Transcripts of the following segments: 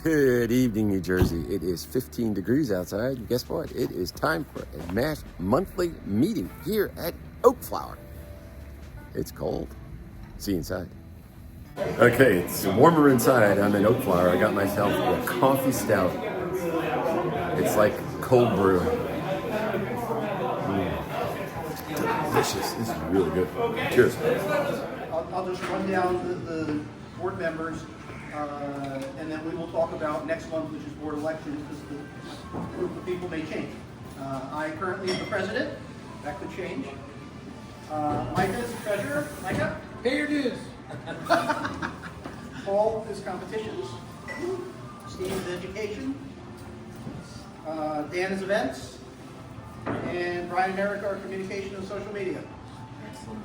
Good evening, New Jersey. It is 15 degrees outside. And guess what? It is time for a MASH monthly meeting here at Oak Flower. It's cold. See you inside. Okay, it's warmer inside. I'm in Oak Flower. I got myself a coffee stout. It's like cold brew. Delicious. This is really good. Cheers. I'll just run down the board members, and then we will talk about next month, which is board elections, because the group of people may change. I currently am the president. That could change. Micah is the treasurer. Micah? Pay your dues. Paul is competitions. Steve is education. Dan is events. And Brian and Eric are communication and social media. Excellent.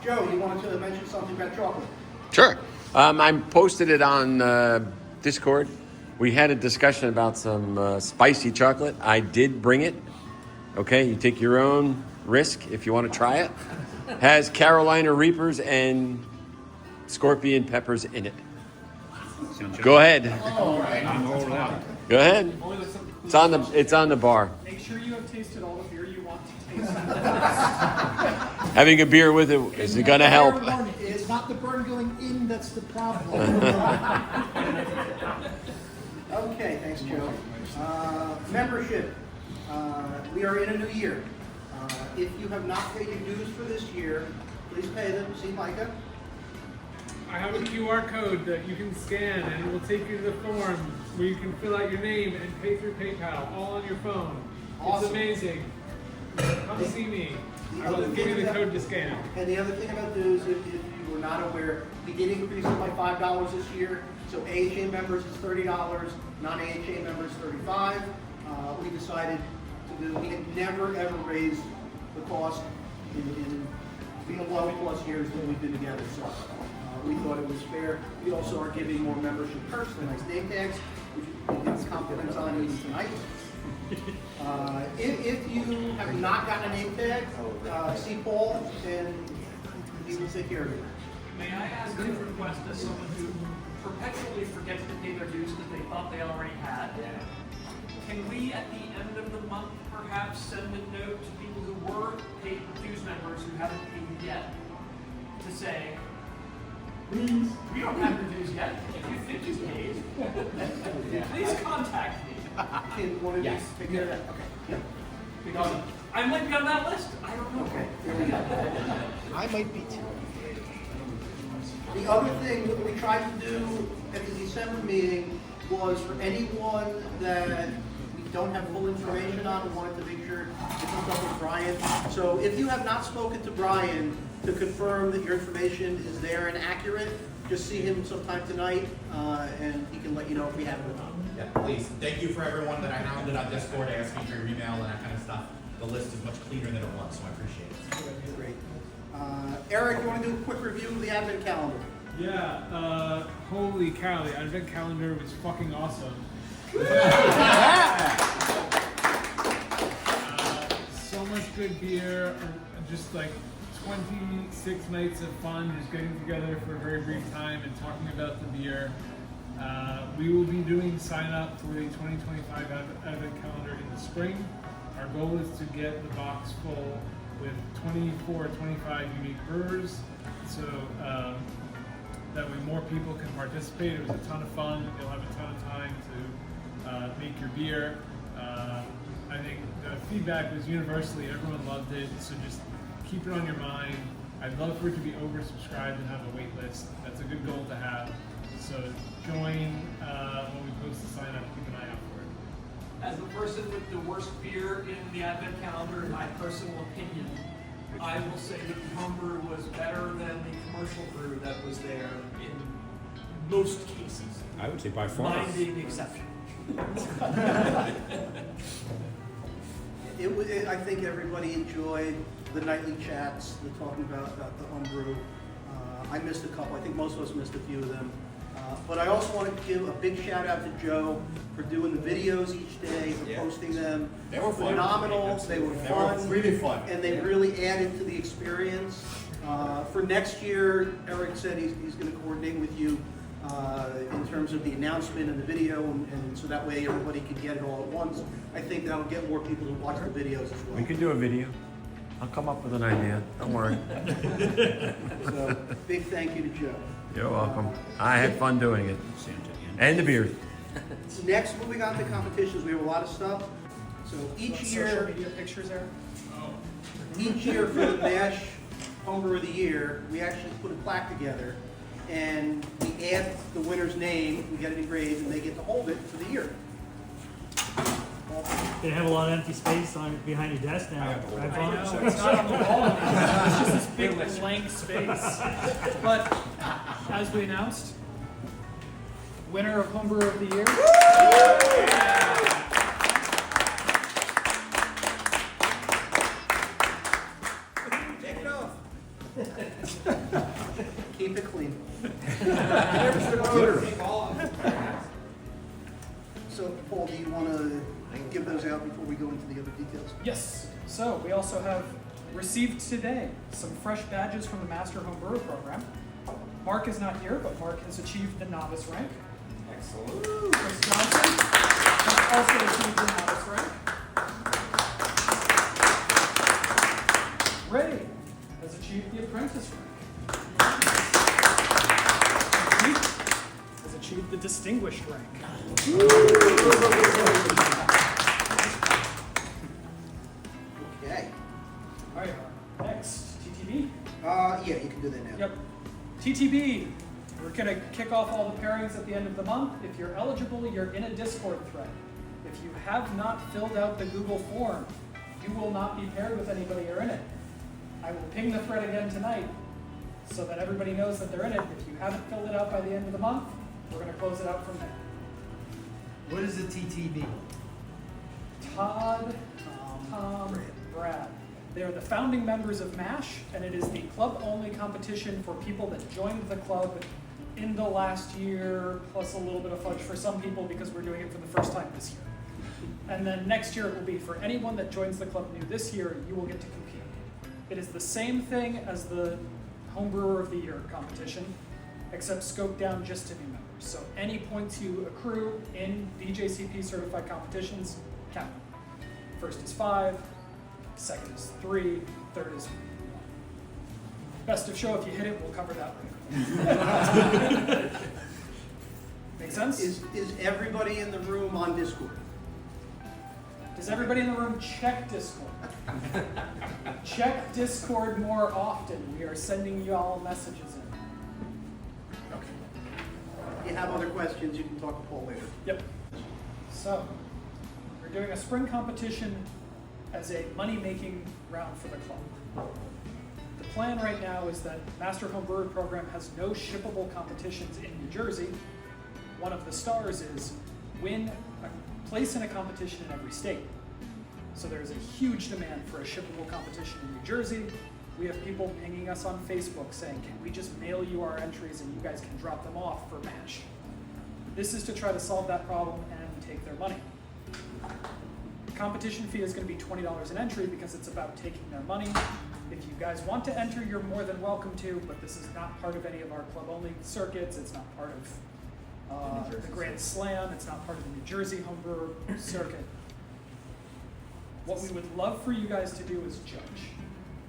Joe, you wanted to mention something about chocolate? Sure. I posted it on Discord. We had a discussion about some spicy chocolate. I did bring it. Okay, you take your own risk if you want to try it. Has Carolina Reapers and scorpion peppers in it. Go ahead. Go ahead. It's on the bar. Make sure you have tasted all the beer you want to taste. Having a beer with it is going to help. It's not the burn going in that's the problem. Okay, thanks, Joe. Membership. We are in a new year. If you have not paid your dues for this year, please pay them. See Micah? I have a QR code that you can scan and it will take you to the form where you can fill out your name and pay through PayPal, all on your phone. Awesome. It's amazing. Come see me. I will give you the code to scan. And the other thing about dues, if you were not aware, we did increase it by $5 this year. So AHA members is $30, non-AHA members $35. We decided to do, we had never ever raised the cost in being 11+ years that we've been together. So we thought it was fair. We also are giving more membership perks, the nice name tags, which we get compliments on even tonight. If you have not gotten a name tag, see Paul and he will take care of it. May I ask a request as someone who perpetually forgets to pay their dues because they thought they already had? Can we, at the end of the month, perhaps send a note to people who were paid dues members who haven't paid yet to say, please, we don't have your dues yet. If you think you've paid, please contact me. Can one of you take care of that? Okay. Yeah. Because I might be on that list. I don't know. Okay, here we go. I might be too. The other thing that we tried to do at the December meeting was for anyone that we don't have full information on, we wanted to make sure to hook up with Brian. So if you have not spoken to Brian to confirm that your information is there and accurate, just see him sometime tonight, and he can let you know if we have it or not. Yeah, please. Thank you for everyone that I hounded on Discord asking for your email and that kind of stuff. The list is much cleaner than it was, so I appreciate it. Great. Eric, you want to do a quick review of the advent calendar? Yeah, holy cow, the advent calendar was fucking awesome. So much good beer, just like 26 nights of fun, just getting together for a very brief time and talking about the beer. We will be doing sign up for the 2025 advent calendar in the spring. Our goal is to get the box full with 24 or 25 unique brewers, so that way more people can participate. It was a ton of fun. You'll have a ton of time to make your beer. I think the feedback was universally, everyone loved it, so just keep it on your mind. I'd love for it to be oversubscribed and have a wait list. That's a good goal to have. So join when we post the sign up, keep an eye out for it. As the person with the worst beer in the advent calendar, in my personal opinion, I will say that the homebrew was better than the commercial brew that was there in most cases. I would say by far. Mine being the exception. I think everybody enjoyed the nightly chats, the talking about the homebrew. I missed a couple. I think most of us missed a few of them. But I also want to give a big shout out to Joe for doing the videos each day, for posting them. They were fun. Phenomenal. They were fun. Really fun. And they really added to the experience. For next year, Eric said he's going to coordinate with you in terms of the announcement and the video, and so that way everybody can get it all at once. I think that'll get more people to watch the videos as well. We can do a video. I'll come up with an idea. Don't worry. So, big thank you to Joe. You're welcome. I had fun doing it. And the beer. Next, moving on to competitions, we have a lot of stuff. So each Social year, media pictures there. each year for the MASH Homebrewer of the Year, we actually put a plaque together and we add the winner's name, we get it engraved, and they get to hold it for the year. They have a lot of empty space behind your desk now. Right, Vaughn? I know, it's not on the wall anymore. It's just this big blank space. But as we announced, winner of Homebrewer of the Year. Take it off. Keep it clean. So, Paul, do you want to give those out before we go into the other details? Yes. So we also have received today some fresh badges from the Master Homebrewer program. Mark is not here, but Mark has achieved the novice rank. Excellent. Chris Johnson has also achieved the novice rank. Ray has achieved the apprentice rank. Keith has achieved the distinguished rank. Okay. All right, next, TTB. Yeah, you can do that now. Yep. TTB, we're going to kick off all the pairings at the end of the month. If you're eligible, you're in a Discord thread. If you have not filled out the Google form, you will not be paired with anybody or in it. I will ping the thread again tonight so that everybody knows that they're in it. If you haven't filled it out by the end of the month, we're going to close it out from there. What is the TTB? Todd, Tom, Brad. They are the founding members of MASH, and it is the club-only competition for people that joined the club in the last year, plus a little bit of fudge for some people because we're doing it for the first time this year. And then next year it will be for anyone that joins the club new this year, you will get to compete. It is the same thing as the Homebrewer of the Year competition, except scoped down just to new members. So any points you accrue in BJCP certified competitions count. First is 5, second is 3, third is 1. Best of show, if you hit it, we'll cover that later. Make sense? Is everybody in the room on Discord? Does everybody in the room check Discord? Check Discord more often. We are sending you all messages in. Okay. If you have other questions, you can talk to Paul later. Yep. So, we're doing a spring competition as a money-making round for the club. The plan right now is that Master Homebrewer program has no shippable competitions in New Jersey. One of the stars is win a place in a competition in every state. So there's a huge demand for a shippable competition in New Jersey. We have people pinging us on Facebook saying, can we just mail you our entries and you guys can drop them off for MASH? This is to try to solve that problem and take their money. The competition fee is going to be $20 an entry because it's about taking their money. If you guys want to enter, you're more than welcome to, but this is not part of any of our club-only circuits. It's not part of the Grand Slam. It's not part of the New Jersey Homebrewer circuit. What we would love for you guys to do is judge,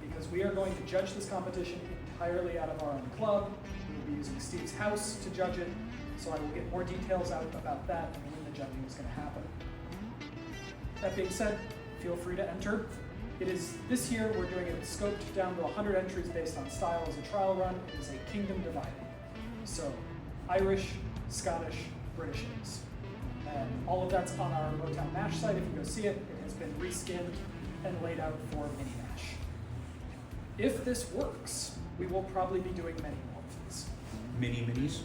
because we are going to judge this competition entirely out of our own club. We will be using Steve's house to judge it, so I will get more details out about that and when the judging is going to happen. That being said, feel free to enter. It is, this year we're doing it scoped down to 100 entries based on style as a trial run. It is a kingdom divided. So Irish, Scottish, British ales. And all of that's on our Motown MASH site. If you go see it, it has been reskinned and laid out for mini MASH. If this works, we will probably be doing many more of these. Minis?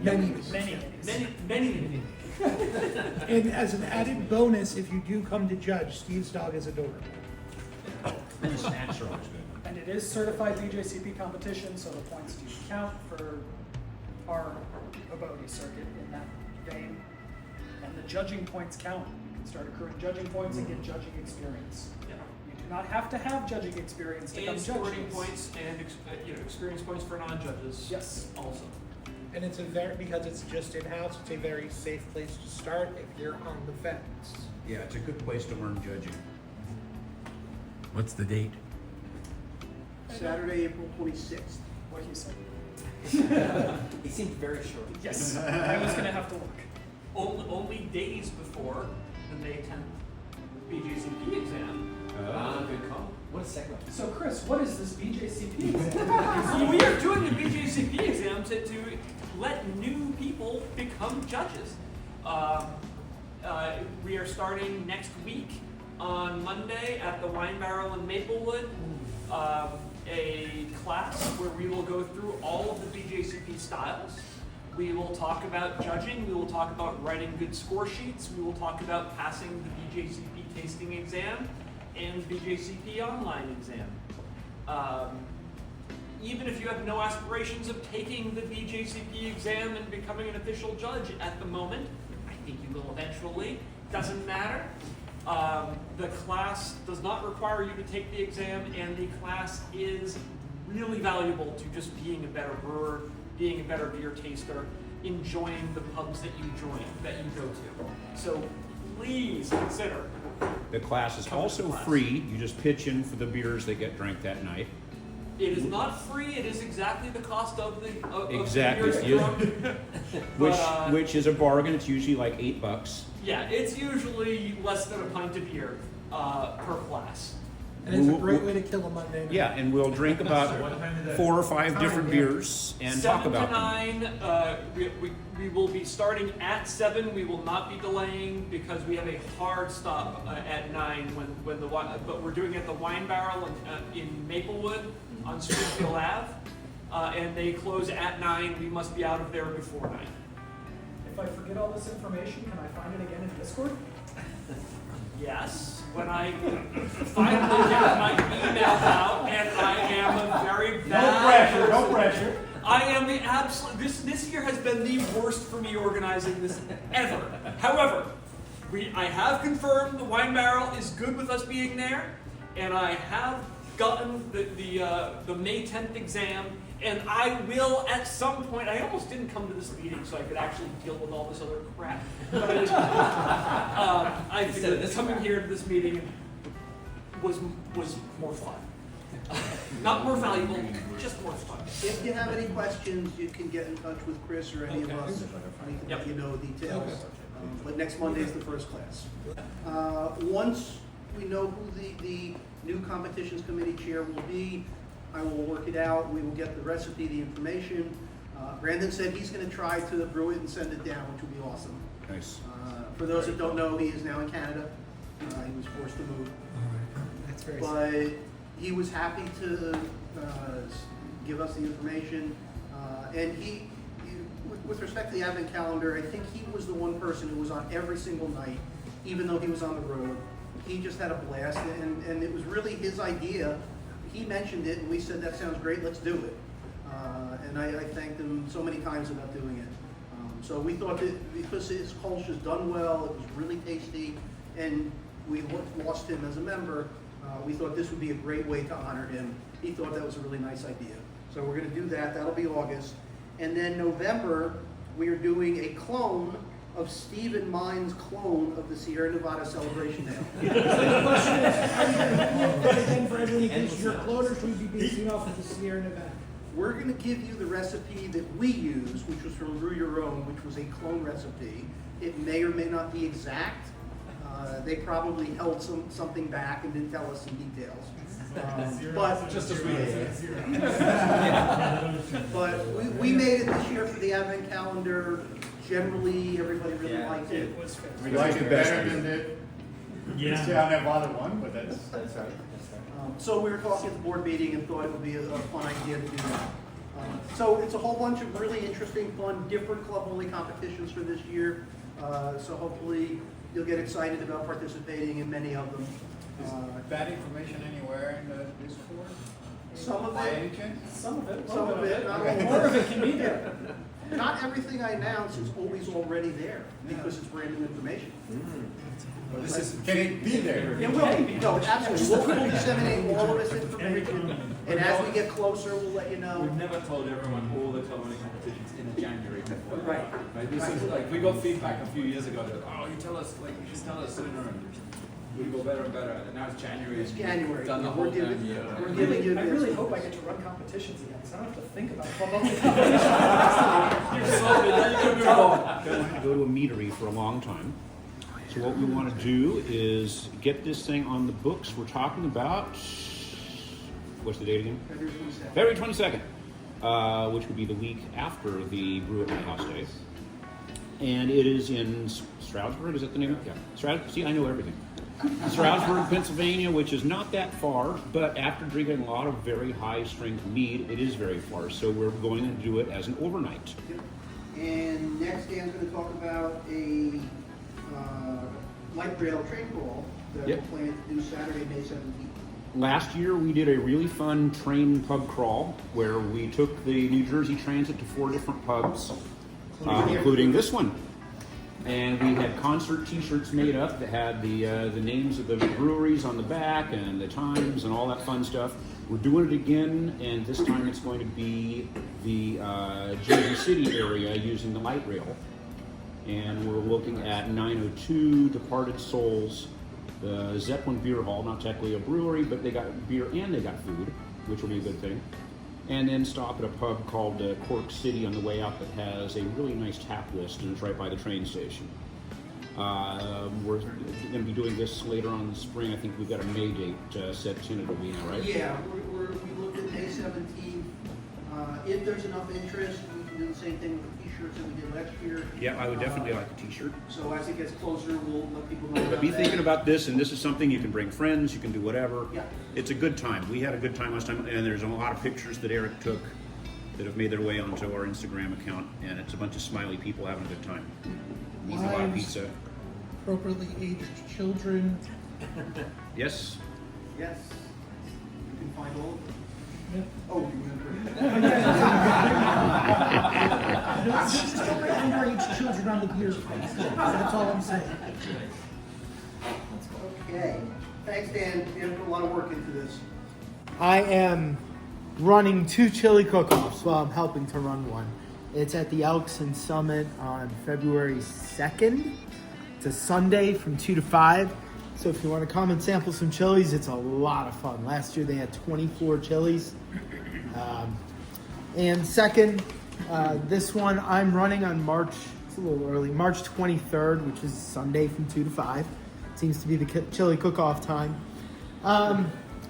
Many. And as an added bonus, if you do come to judge, Steve's dog is adorable. And the snacks are always good. And it is certified BJCP competition, so the points do count for our Abode circuit in that vein. And the judging points count. You can start accruing judging points and get judging experience. Yeah. You do not have to have judging experience to come And judge sporting these. points and experience points for non-judges. Yes. Also. And it's because it's just in-house, it's a very safe place to start if you're on the fence. Yeah, it's a good place to learn judging. What's the date? Saturday, April 26th. What he said. He seemed very sure. Yes, I was gonna have to look. Only days before the May 10th BJCP exam. Good call. What a segue. So Chris, what is this BJCP exam? We are doing the BJCP exam to let new people become judges. We are starting next week on Monday at the Wine Barrel in Maplewood. A class where we will go through all of the BJCP styles. We will talk about judging. We will talk about writing good score sheets. We will talk about passing the BJCP tasting exam and BJCP online exam. Even if you have no aspirations of taking the BJCP exam and becoming an official judge at the moment, I think you will eventually. Doesn't matter. The class does not require you to take the exam, and the class is really valuable to just being a better brewer, being a better beer taster, enjoying the pubs that you go to. So please consider. The class is Come to also the class. free. You just pitch in for the beers that get drank that night. It is not free. It is exactly the cost of the Exactly, the beers yeah. drunk. Which But, which is a bargain. It's usually like $8. yeah, it's usually less than a pint of beer per class. And it's a great way to kill a Monday night. Yeah, and we'll drink about What time is that? 4 or 5 different yeah. beers and 7 talk about to them. 9. We will be starting at 7. We will not be delaying because we have a hard stop at 9 when the wine. But we're doing it at the Wine Barrel in Maplewood on Springfield Ave, and they close at 9. We must be out of there before 9. If I forget all this information, can I find it again in Discord? Yes, when I finally get my email out, and I am a very bad person. no pressure. I am the absolute. This year has been the worst for me organizing this ever. However, I have confirmed the Wine Barrel is good with us being there, and I have gotten the May 10th exam. And I will at some point. I almost didn't come to this meeting so I could actually deal with all this other crap. But I Instead of this coming crap. here to this meeting was more fun. Not more valuable, just more fun. If you have any questions, you can get in touch with Chris or any of us. We can Yep. let you know details. But next Monday is the first class. Once we know who the new competitions committee chair will be, I will work it out. We will get the recipe, the information. Brandon said he's going to try to brew it and send it down, which will be awesome. Nice. For those that don't know, he is now in Canada. He was forced to move. That's very But he was happy to give us the information. And with respect to the advent calendar, I think he was the one person who was on every single night, even though he was on the road. He just had a blast, and it was really his idea. He mentioned it, and we said, that sounds great, let's do it. And I thanked him so many times about doing it. So we thought that because his Kolsch is done well, it was really tasty, and we lost him as a member, we thought this would be a great way to honor him. He thought that was a really nice idea. So we're going to do that. That'll be August. And then November, we are doing a clone of Stephen Mine's clone of the Sierra Nevada Celebration Ale. The question is, are you going to do it again for everyone because your cloners will be basing off of the Sierra Nevada? We're going to give you the recipe that we use, which was from Brew Your Own, which was a clone recipe. It may or may not be exact. They probably held something back and didn't tell us some details. But Just as we did. But we made it this year for the advent calendar. Generally, everybody really liked it. It was fantastic. We like it better best. than the Yeah. Sierra Nevada one, but that's. That's right. So we were talking at the board meeting and thought it would be a fun idea to do that. So it's a whole bunch of really interesting, fun, different club-only competitions for this year. So hopefully you'll get excited about participating in many of them. Is that information anywhere in the Discord? Some of By it, any chance? Some of it, some of it, not all More of of it. it can be there. not everything I announce is always already there, because it's brand new information. But this is, can it be there? It will be, no, absolutely, we'll disseminate all of this information, and as we get closer, we'll let you know. We've never told everyone all the culinary competitions in January before. Right. Right? This is like, we got feedback a few years ago that, oh, you should tell us sooner. We go better and better. And now it's January. It's January. Done the We're whole giving- damn year. we're I giving you really this. hope I get to run competitions again, because I don't have to think about football competitions. You're solved it. Now you can move on. Don't want to go to a meadery for a long time. So what we want to do is get this thing on the books. We're talking about, what's the date again? February 22nd, which would be the week after the Brew at My House Day. And it is in Stroudsburg, is that the name of it? Yeah. See, I know everything. Stroudsburg, Pennsylvania, which is not that far, but after drinking a lot of very high strength mead, it is very far. So we're going to do it as an overnight. And next, Dan's going to talk about a light rail train crawl that Yep. we're planning to do Saturday, May 17th. Last year, we did a really fun train pub crawl where we took the New Jersey Transit to 4 different pubs, including this one. And we had concert T-shirts made up that had the names of the breweries on the back and the times and all that fun stuff. We're doing it again, and this time it's going to be the Jersey City area using the light rail. And we're looking at 902, Departed Souls, the Zeppelin Beer Hall, not technically a brewery, but they got beer and they got food, which will be a good thing. And then stop at a pub called Cork City on the way out that has a really nice tap list, and it's right by the train station. We're going to be doing this later on in the spring. I think we've got a May date set tentatively now, right? Yeah, we looked at May 17th. If there's enough interest, we can do the same thing with the T-shirts that we did last year. Yeah, I would definitely like a T-shirt. So as it gets closer, we'll let people know. But be thinking about this, and this is something you can bring friends, you can do whatever. Yeah. It's a good time. We had a good time last time, and there's a lot of pictures that Eric took that have made their way onto our Instagram account, and it's a bunch of smiley people having a good time. Eating a lot of pizza. Appropriately aged children. Yes? Yes. You can find all of them. Oh, you Just don't bring underage children on the beer place. That's all I'm saying. Okay. Thanks, Dan. You put a lot of work into this. I am running 2 chili cook-offs. Well, I'm helping to run one. It's at the Elks and Summit on February 2nd. It's a Sunday from 2 to 5. So if you want to come and sample some chilies, it's a lot of fun. Last year they had 24 chilies. And second, this one I'm running on March, it's a little early, March 23rd, which is Sunday from 2 to 5. Seems to be the chili cook-off time.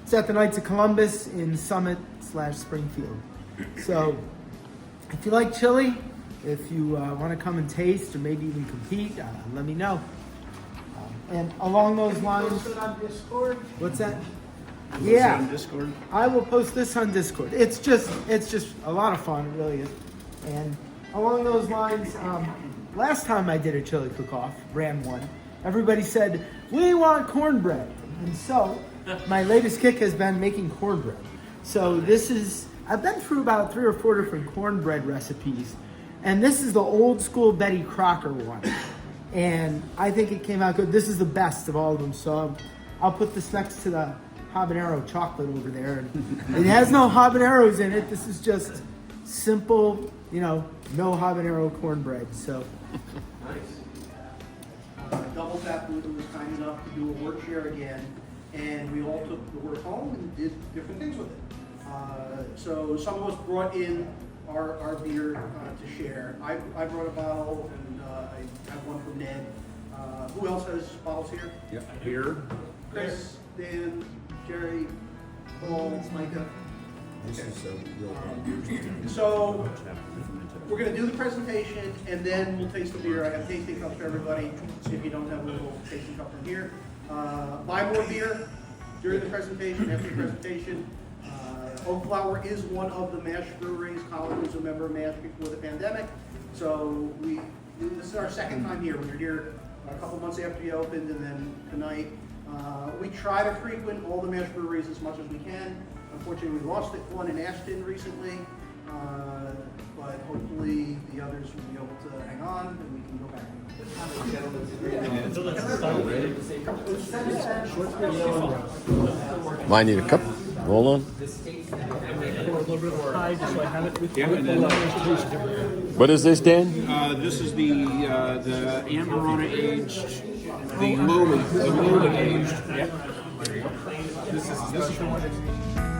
It's at the Knights of Columbus in Summit/Springfield. So if you like chili, if you want to come and taste or maybe even compete, let me know. And along those lines, Post it on Discord. what's that? On Yeah, Discord? I will post this on Discord. It's just a lot of fun, it really is. And along those lines, last time I did a chili cook-off, ran one, everybody said, we want cornbread. And so my latest kick has been making cornbread. So I've been through about 3 or 4 different cornbread recipes. And this is the old school Betty Crocker one. And I think it came out good. This is the best of all of them. So I'll put this next to the habanero chocolate over there. And it has no habaneros in it. This is just simple, no habanero cornbread. So Double Tap Luther was kind enough to do a word share again, and we all took the word home and did different things with it. So some of us brought in our beer to share. I brought a bottle, and I have one from Ned. Who else has bottles here? Yep. Here. Chris, Dan, Jerry, Paul, Micah. This is a real So we're going to do the presentation, and then we'll taste the beer. I have tasting cups for everybody. If you don't have a little tasting cup from here, buy more beer during the presentation, after the presentation. Oak Flower is one of the MASH breweries. Colin was a member of MASH before the pandemic. So this is our second time here. We were here a couple months after you opened, and then tonight. We try to frequent all the MASH breweries as much as we can. Unfortunately, we lost one in Ashton recently. but hopefully the others will be able to hang on and we can go back. Might need a cup. Roll on. What is this, Dan? This is the Amarona aged, the Loma aged. Yep. This is the one that's